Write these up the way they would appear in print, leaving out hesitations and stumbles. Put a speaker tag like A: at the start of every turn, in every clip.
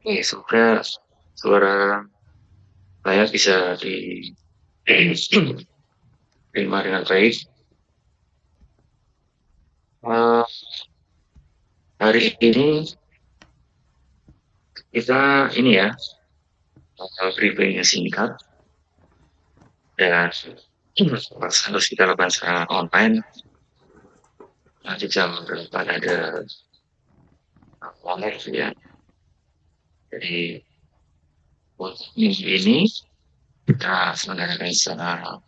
A: Oke, semoga suara saya bisa diterima dengan baik. Eh, Hari ini kita ini ya, briefing singkat dan harus kita lakukan secara online. Nanti jam 8 ada online ya. Jadi untuk minggu ini kita selenggarakan secara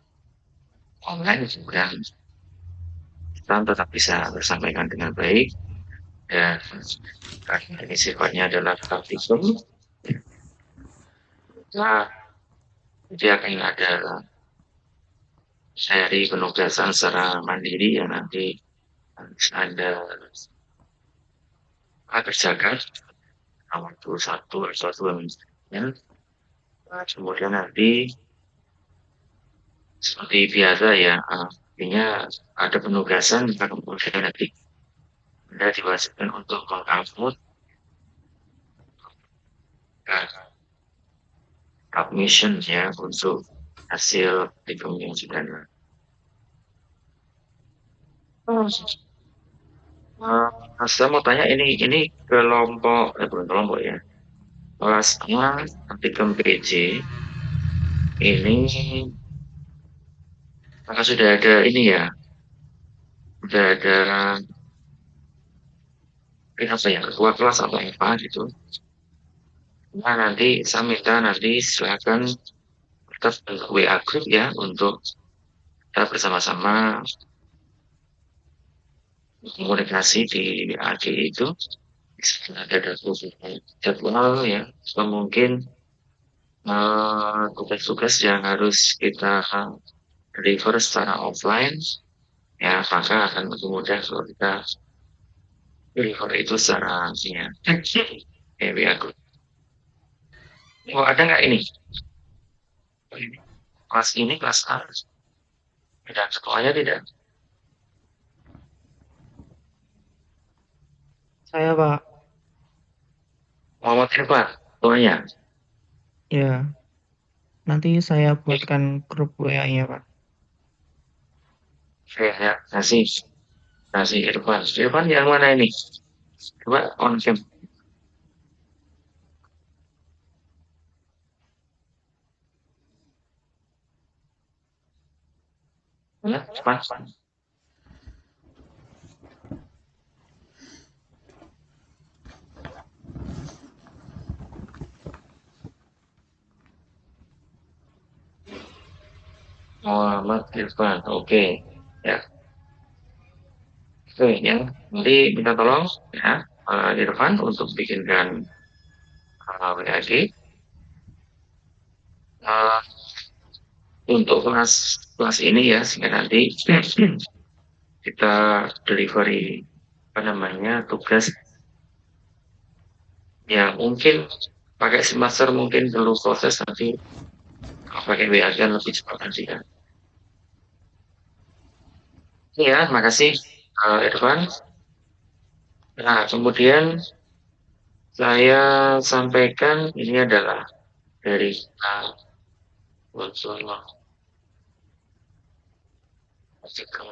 A: online dan kita tetap bisa bersampaikan dengan baik dan karena ini sifatnya adalah praktikum. Nah, dia akan ada seri penugasan secara mandiri yang nanti harus Anda kerjakan waktu satu atau 2 minggu. Kemudian nanti seperti biasa ya, artinya ada penugasan, maka kemudian nanti Anda diwajibkan untuk mengupload submission ya untuk hasil hitung yang sudah ada. Saya mau tanya ini kelompok, bukan kelompok ya, kelasnya Artikel PJ ini maka sudah ada ini ya, sudah ada apa ya, ketua kelas atau apa gitu. Nah nanti saya minta nanti silakan kita WA group ya untuk kita bersama-sama komunikasi di AG itu. Ada jadwal ya, atau mungkin tugas-tugas yang harus kita deliver secara offline ya, maka akan lebih mudah kalau kita deliver itu secara ya. WA group. Oh, ada nggak ini? Kelas ini kelas A. Dan sekolahnya tidak.
B: Saya, Pak.
A: Muhammad Irfan, ketuanya.
B: Ya, nanti saya buatkan grup WA-nya, Pak.
A: Oke, ya, kasih. Kasih Irfan. Irfan yang mana ini? Coba on cam. Ya, Irfan. Muhammad Irfan. Oke. Ya. Oke, ya. Nanti minta tolong ya, Irfan untuk bikinkan WAG. Uh, untuk kelas ini ya, sehingga nanti kita delivery apa namanya tugas yang mungkin pakai semester mungkin perlu proses nanti pakai WA kan lebih cepat nanti kan. Iya, makasih Irfan. Nah, kemudian saya sampaikan ini adalah dari unsur artikel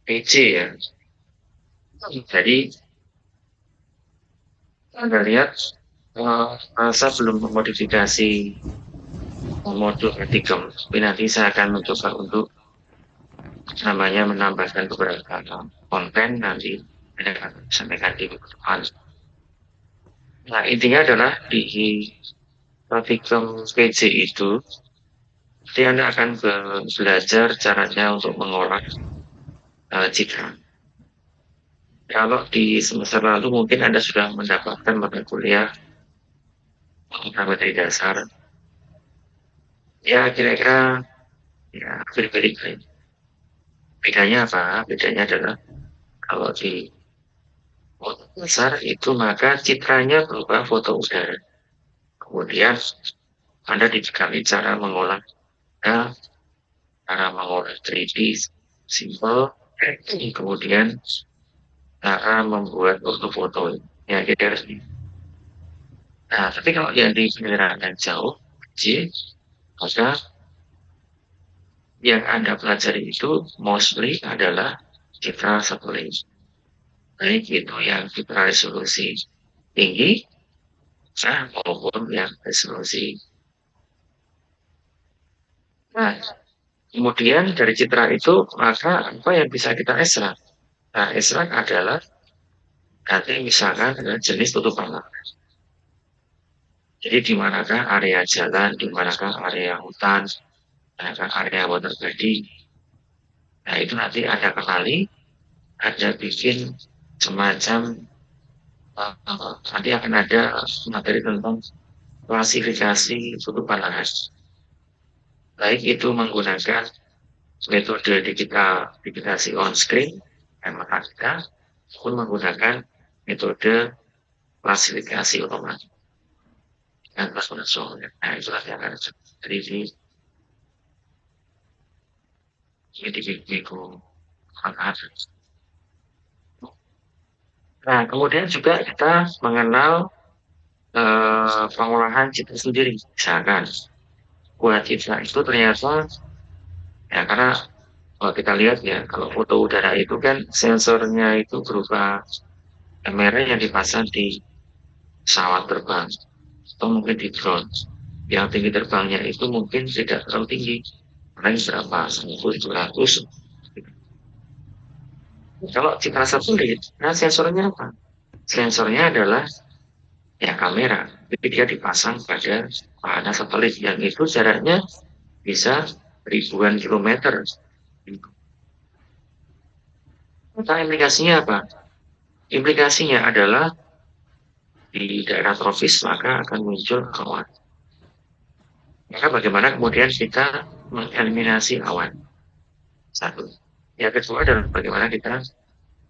A: PJ ya. Jadi Anda lihat saya belum memodifikasi modul artikel, tapi nanti saya akan mencoba untuk namanya menambahkan beberapa konten nanti akan sampaikan di minggu depan. Nah, intinya adalah di artikel PJ itu nanti Anda akan belajar caranya untuk mengolah citra. Kalau di semester lalu mungkin Anda sudah mendapatkan mata kuliah materi dasar, ya kira-kira ya beda-beda. Bedanya apa? Bedanya adalah kalau di foto dasar itu maka citranya berupa foto udara. Kemudian Anda dibekali cara mengolah, cara mengolah 3D simple, kemudian cara membuat foto-foto. Ya, kira-kira Nah, tapi kalau yang di penjelasan jauh, kecil, maka yang Anda pelajari itu mostly adalah citra satelit. Baik itu yang citra resolusi tinggi, maupun yang resolusi. Nah, kemudian dari citra itu, maka apa yang bisa kita ekstrak? Nah, ekstrak adalah nanti misalkan jenis tutupan laut. Jadi di manakah area jalan, di manakah area hutan, manakah area water body. Nah, itu nanti Anda kenali, Anda bikin semacam nanti akan ada materi tentang klasifikasi tutupan laut. Baik itu menggunakan metode digitasi on screen, mata kita, maupun menggunakan metode klasifikasi otomatis. Dan plus langsung. Nah, itu nanti akan jadi di minggu manfaat. Nah, kemudian juga kita mengenal pengolahan citra sendiri. Misalkan, buat citra itu ternyata, ya karena kalau kita lihat ya, kalau foto udara itu kan sensornya itu berupa kamera yang dipasang di pesawat terbang, atau mungkin di drone. Yang tinggi terbangnya itu mungkin tidak terlalu tinggi, paling berapa, 100-200. Kalau citra satelit, nah sensornya apa? Sensornya adalah ya kamera, jadi dia dipasang pada wahana satelit yang itu jaraknya bisa ribuan kilometer. Maka implikasinya apa? Implikasinya adalah di daerah tropis maka akan muncul awan. Maka bagaimana kemudian kita mengeliminasi awan? Satu. Yang kedua adalah bagaimana kita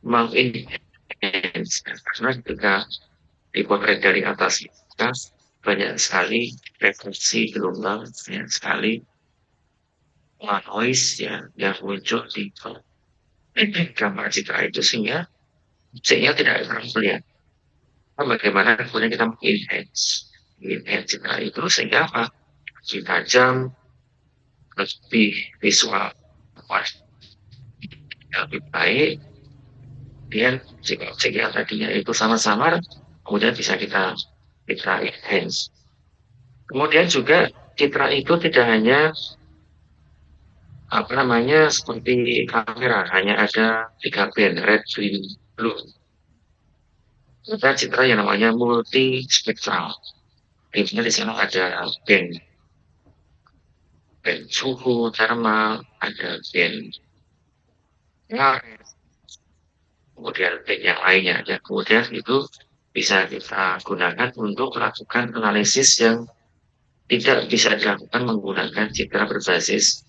A: menginhance, karena ketika dipotret dari atas kita banyak sekali refleksi gelombang, banyak sekali noise ya yang muncul di gambar citra itu sehingga tidak terlalu terlihat. Nah, bagaimana kemudian kita mengenhance citra itu sehingga apa? Lebih tajam, lebih visual, lebih baik. Kemudian objek yang tadinya itu sama-sama kemudian bisa kita enhance. Kemudian juga citra itu tidak hanya seperti kamera, hanya ada 3 band, red, green, blue. Ada citra yang namanya multi spektral. Intinya di sana ada band suhu, thermal, ada band kemudian band yang lainnya. Dan kemudian itu bisa kita gunakan untuk melakukan analisis yang tidak bisa dilakukan menggunakan citra berbasis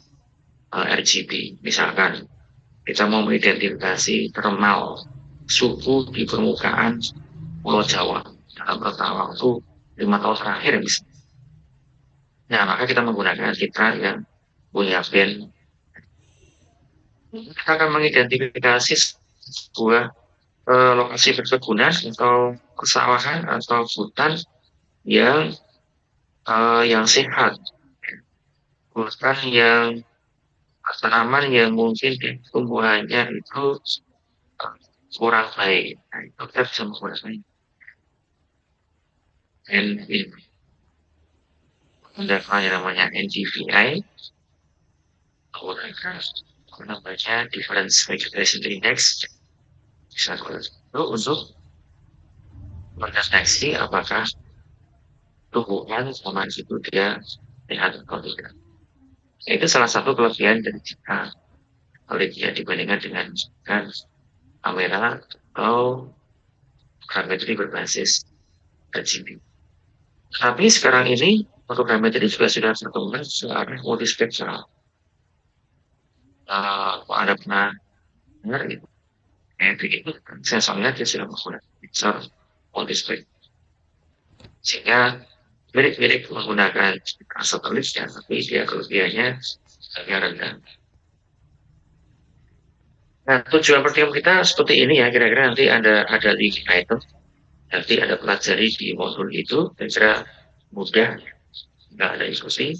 A: RGB. Misalkan kita mau mengidentifikasi thermal suhu di permukaan Pulau Jawa dalam rentang waktu 5 tahun terakhir misalnya. Nah, maka kita menggunakan citra yang punya band. Kita akan mengidentifikasi sebuah lokasi perkebunan atau persawahan atau hutan yang sehat, hutan yang tanaman yang mungkin tumbuhannya itu kurang baik. Nah, itu kita bisa menggunakan yang namanya NDVI, menggunakan Difference Vegetation Index, bisa itu untuk mendeteksi apakah tumbuhan sama itu dia sehat atau tidak. Itu salah satu kelebihan dari citra dia dibandingkan dengan kamera atau fotogrametri berbasis RGB. Tapi sekarang ini fotogrametri juga sudah berkembang ke arah multispektral. Ada pernah dengar gitu? Itu sensornya dia sudah menggunakan sensor multispektral. Sehingga mirip-mirip menggunakan satelit ya, tapi dia kelebihannya agak rendah. Nah, tujuan pertemuan kita seperti ini ya, kira-kira nanti ada 5 item. nanti ada pelajari di modul itu, saya kira mudah, nggak ada ikuti.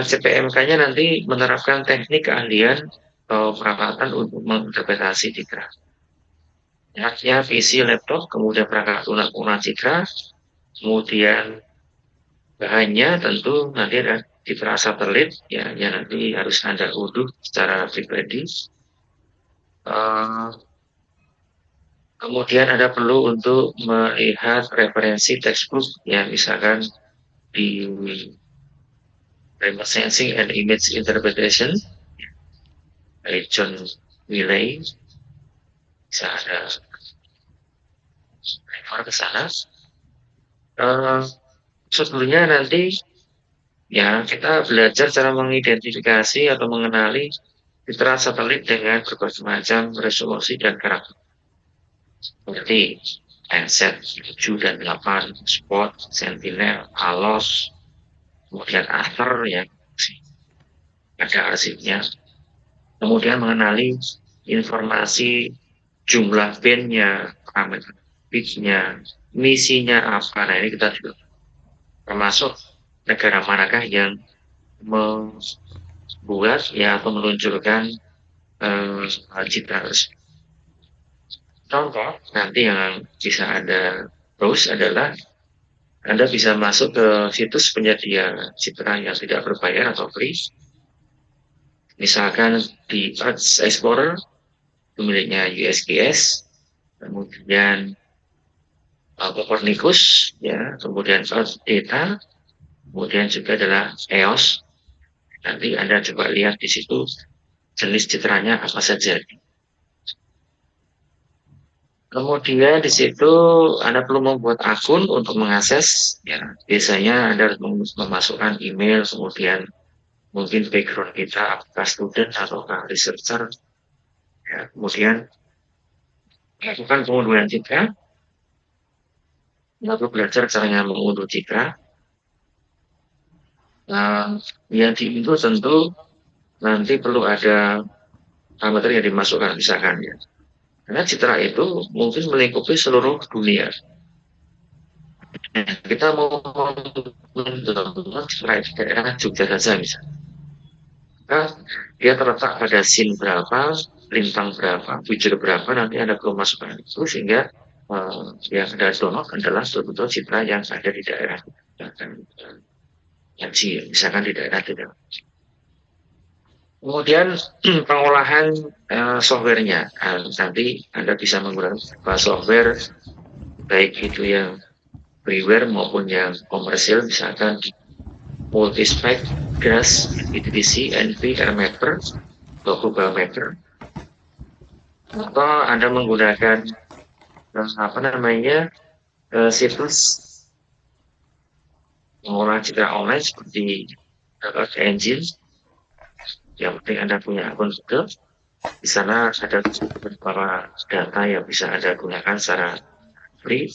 A: CPMK-nya nanti menerapkan teknik keahlian atau peralatan untuk menginterpretasi citra. Artinya visi laptop, kemudian perangkat lunak penggunaan citra, kemudian bahannya tentu nanti ada citra satelit, ya, yang nanti harus Anda unduh secara pribadi. Kemudian Anda perlu untuk melihat referensi textbook, ya, misalkan di Remote Sensing and Image Interpretation dari John Willey, bisa ada refer ke sana. Sebelumnya nanti ya kita belajar cara mengidentifikasi atau mengenali citra satelit dengan berbagai macam resolusi dan karakter. Seperti Landsat 7 dan 8, Spot, Sentinel, ALOS, kemudian Aether, ya, ada arsipnya. Kemudian mengenali informasi jumlah bandnya, parameter pitch-nya, misinya apa. Nah, ini kita juga termasuk negara manakah yang membuat, ya, atau meluncurkan citra tersebut. Contoh nanti yang bisa Anda browse adalah Anda bisa masuk ke situs penyedia citra yang tidak berbayar atau free. Misalkan di Earth Explorer, miliknya USGS, kemudian Copernicus, ya, kemudian Earth Data, kemudian juga adalah EOS. Nanti Anda coba lihat di situ jenis citranya apa saja. Kemudian di situ Anda perlu membuat akun untuk mengakses, ya. Biasanya Anda harus memasukkan email, kemudian mungkin background kita apakah student ataukah researcher, ya. Kemudian lakukan pengunduhan citra, lalu belajar caranya mengunduh citra. Yang diunduh tentu nanti perlu ada parameter yang dimasukkan, misalkan, ya. Karena citra itu mungkin melingkupi seluruh dunia. Kita mau menonton citra di daerah Jogja saja misalnya. Maka dia terletak pada scene berapa, lintang berapa, bujur berapa, nanti Anda perlu masukkan itu sehingga yang Anda download adalah betul-betul citra yang ada di daerah misalkan di daerah tidak. Kemudian pengolahan softwarenya, nanti Anda bisa menggunakan software baik itu yang freeware maupun yang komersil, misalkan Multispec, GAS, ETDC, NV, AirMapper, atau Google Mapper, atau Anda menggunakan situs mengolah citra online seperti Earth Engine. Yang penting Anda punya akun Google. Di sana ada beberapa data yang bisa Anda gunakan secara free.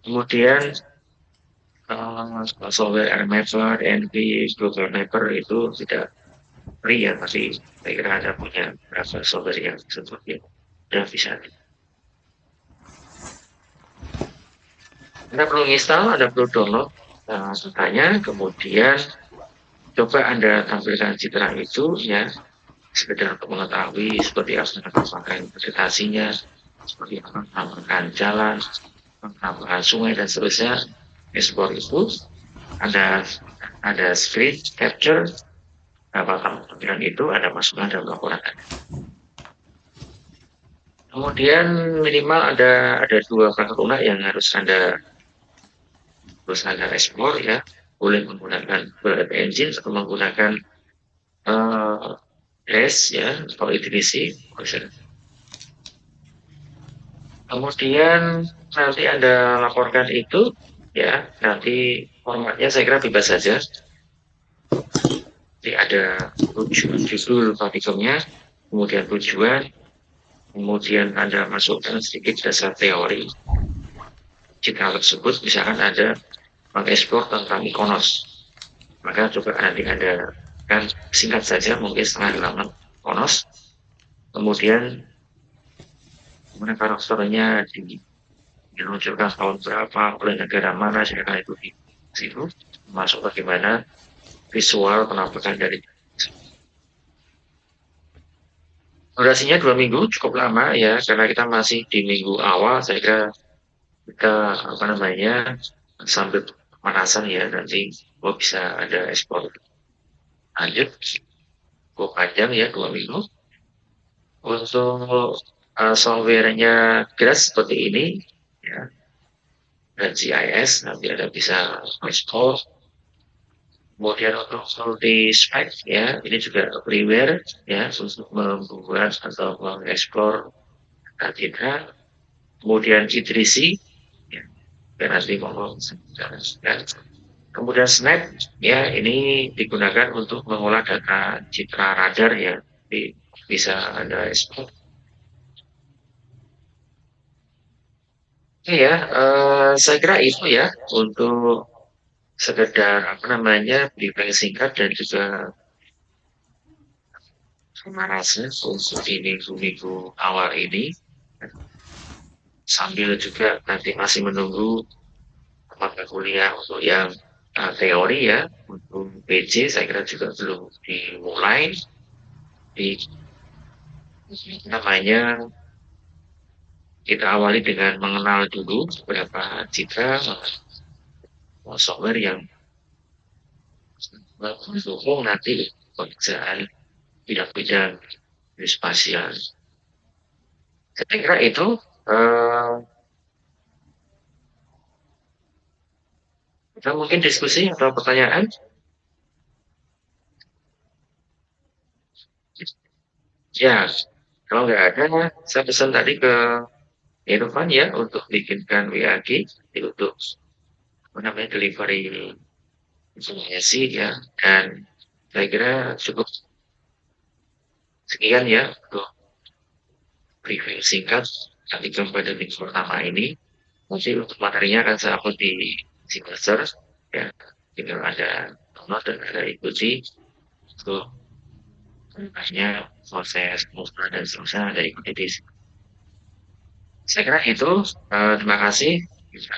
A: Kemudian software AirMapper, NV, Google Mapper itu tidak free, ya, tapi saya kira Anda punya beberapa software yang seperti sudah bisa. Anda perlu install, Anda perlu download datanya, kemudian coba Anda tampilkan citra itu, ya, sekedar untuk mengetahui seperti apa interpretasinya, seperti apa penampakan jalan, penampakan sungai, dan seterusnya. Explore itu ada screen capture, tampilan itu Anda masukkan dalam laporan Anda. Kemudian minimal ada 2 perangkat lunak yang harus Anda explore, ya. Boleh menggunakan Earth Engine atau menggunakan RES, ya, atau ETDC. Kemudian nanti Anda laporkan itu, ya, nanti formatnya saya kira bebas saja. Jadi ada judul topiknya, kemudian tujuan, kemudian Anda masukkan sedikit dasar teori citra tersebut, misalkan Anda mengeksplor tentang Ikonos, maka coba nanti Anda kan singkat saja, mungkin setengah halaman Ikonos, kemudian kemudian karakternya diluncurkan tahun berapa, oleh negara mana, silakan itu di situ, masuk bagaimana visual penampakan dari durasinya 2 minggu cukup lama ya, karena kita masih di minggu awal, saya kira kita apa namanya sambil pemanasan ya, nanti bisa ada ekspor lanjut cukup panjang ya 2 minggu. Untuk softwarenya kira seperti ini ya, dan GIS nanti ada bisa ekspor. Kemudian untuk multi spec ya, ini juga freeware ya untuk membuat atau mengeksplor data. Kemudian G3C ya, dan nanti ngomong dan kemudian Snap ya, ini digunakan untuk mengolah data citra radar ya, jadi bisa Anda ekspor. Oke ya, saya kira itu ya untuk sekedar apa namanya briefing singkat dan juga pemanasan untuk di minggu-minggu awal ini, sambil juga nanti masih menunggu mata kuliah untuk yang teori ya. Untuk PJ saya kira juga belum dimulai, di namanya kita awali dengan mengenal dulu beberapa citra software yang mendukung nanti pekerjaan bidang-bidang spasial. Saya kira itu. eh, Kita mungkin diskusi atau pertanyaan. Ya, kalau nggak ada, saya pesan tadi ke Irfan ya untuk bikinkan WAG untuk apa namanya delivery informasi ya, dan saya kira cukup sekian ya untuk briefing singkat nanti pada minggu pertama ini. Nanti untuk materinya akan saya upload di Semester ya, tinggal ada download dan ada ikuti untuk hanya proses pengusuran dan seterusnya ada ikuti di. Saya kira itu. Terima kasih. Bisa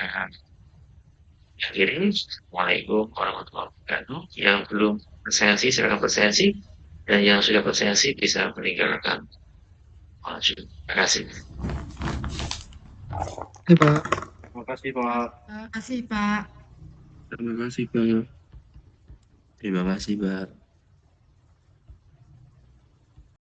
A: akhiri. Assalamualaikum warahmatullahi wabarakatuh. Yang belum bersensi silakan bersensi, dan yang sudah bersensi bisa meninggalkan. Terima kasih.
B: Oke, Pak.
C: Terima kasih, Pak.
D: Terima kasih, Pak.
C: Terima kasih, Pak. Terima kasih, Pak.